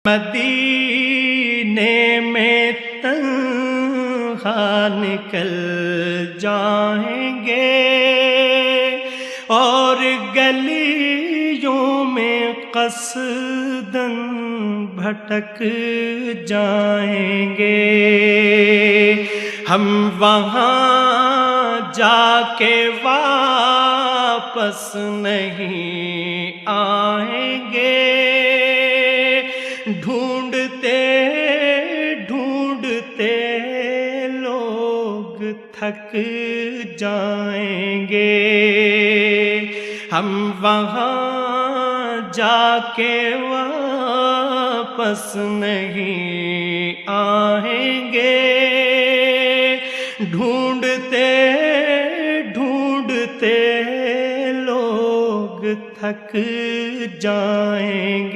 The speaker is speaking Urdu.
مدینے میں تنہا نکل جائیں گے اور گلیوں میں قصداً بھٹک جائیں گے، ہم وہاں جا کے واپس نہیں آئیں گے، ڈھونڈتے ڈھونڈتے لوگ تھک جائیں گے، ہم وہاں جا کے واپس نہیں آئیں گے، ڈھونڈتے ڈھونڈتے لوگ تھک جائیں